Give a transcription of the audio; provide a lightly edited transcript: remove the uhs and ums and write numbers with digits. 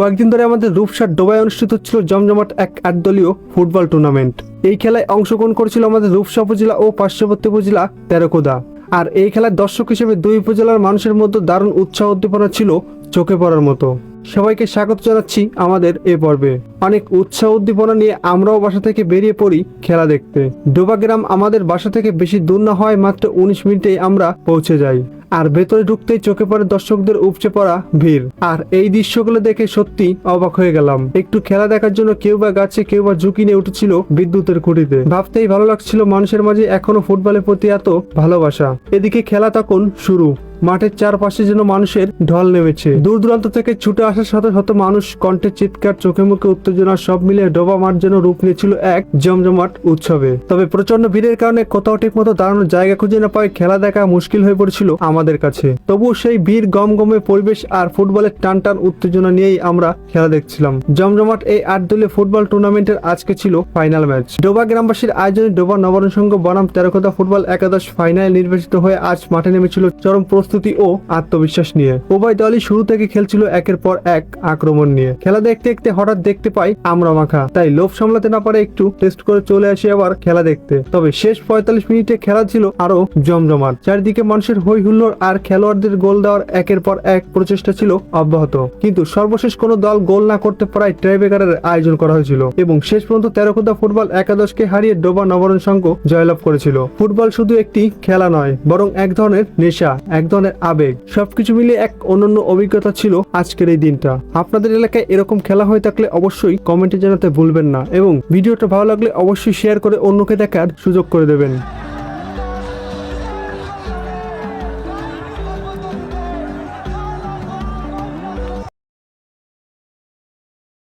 কয়েকদিন ধরে আমাদের রূপসার ডোবায় অনুষ্ঠিত হচ্ছিল জমজমাট এক 8 দলীয় ফুটবল টুর্নামেন্ট। এই খেলায় অংশগ্রহণ করেছিল আমাদের রূপসা উপজেলা ও পার্শ্ববর্তী উপজেলা তেরকোদা। আর এই খেলার দর্শক হিসেবে দুই উপজেলার মানুষের মধ্যে দারুণ উৎসাহ উদ্দীপনা ছিল চোখে পড়ার মতো। সবাইকে স্বাগত জানাচ্ছি আমাদের এ পর্বে। অনেক উৎসাহ উদ্দীপনা নিয়ে আমরাও বাসা থেকে বেরিয়ে পড়ি খেলা দেখতে। ডোবা গ্রাম আমাদের বাসা থেকে বেশি দূর না হয় মাত্র 19 মিনিটেই আমরা পৌঁছে যাই। আর ভেতরে ঢুকতেই চোখে পড়ে দর্শকদের উপচে পড়া ভিড়। আর এই দৃশ্যগুলো দেখে সত্যি অবাক হয়ে গেলাম। একটু খেলা দেখার জন্য কেউ বা গাছে কেউ বা ঝুঁকি নিয়ে উঠেছিল বিদ্যুতের খুঁটিতে। ভাবতেই ভালো লাগছিল মানুষের মাঝে এখনো ফুটবলের প্রতি এত ভালোবাসা। এদিকে খেলা তখন শুরু। মাঠের চারপাশে যেন মানুষের ঢল নেমেছে। দূর দূরান্ত থেকে ছুটে আসার সাথে সাথে মানুষ, কণ্ঠের চিৎকার, চোখে মুখে উত্তেজনা, সব মিলিয়ে ডোবা মাঠ যেন রূপ নিয়েছিল এক জমজমাট উৎসবে। তবে প্রচন্ড ভিড়ের কারণে কোথাও ঠিক মতো দাঁড়ানোর জায়গা খুঁজে না পায় খেলা দেখা মুশকিল হয়ে পড়েছিল আমাদের কাছে। তবুও সেই ভিড়, গমগমে পরিবেশ আর ফুটবলের টান টান উত্তেজনা নিয়েই আমরা খেলা দেখছিলাম। জমজমাট এই 8 দলীয় ফুটবল টুর্নামেন্টের আজকে ছিল ফাইনাল ম্যাচ। ডোবা গ্রামবাসীর আয়োজনে ডোবা নবায়ন সংঘ বনাম তেরকোদা ফুটবল একাদশ ফাইনালে নির্বাচিত হয়ে আজ মাঠে নেমেছিল চরম প্রস্তুতি ও আত্মবিশ্বাস নিয়ে। উভয় দলই শুরু থেকে খেলছিল একের পর এক আক্রমণ নিয়ে। খেলা দেখতে দেখতে হঠাৎ দেখতে পাই আমরা মাখা, তাই লোভ সামলাতে না পারে একটু টেস্ট করে চলে আসি আবার খেলা দেখতে। তবে শেষ 45 মিনিটে খেলা ছিল আরো জমজমাট। চারিদিকে মানুষের হই হুল্লোড় আর খেলোয়াড়দের গোল দেওয়ার একের পর এক প্রচেষ্টা ছিল অব্যাহত। কিন্তু সর্বশেষ কোনো দল গোল না করতে পারায় টাইব্রেকারের আয়োজন করা হয়েছিল এবং শেষ পর্যন্ত তেরকোদা ফুটবল একাদশকে হারিয়ে ডোবা নবায়ন সংঘ জয়লাভ করেছিল। ফুটবল শুধু একটি খেলা নয়, বরং এক ধরনের নেশা, এক ধরনের আবেগ। সবকিছু মিলে এক অনন্য অভিজ্ঞতা ছিল আজকের এই দিনটা। আপনাদের এলাকায় এরকম খেলা হয়ে থাকলে অবশ্যই কমেন্টে জানাতে ভুলবেন না এবং ভিডিওটা ভালো লাগলে অবশ্যই শেয়ার করে অন্যকে দেখার সুযোগ করে দেবেন।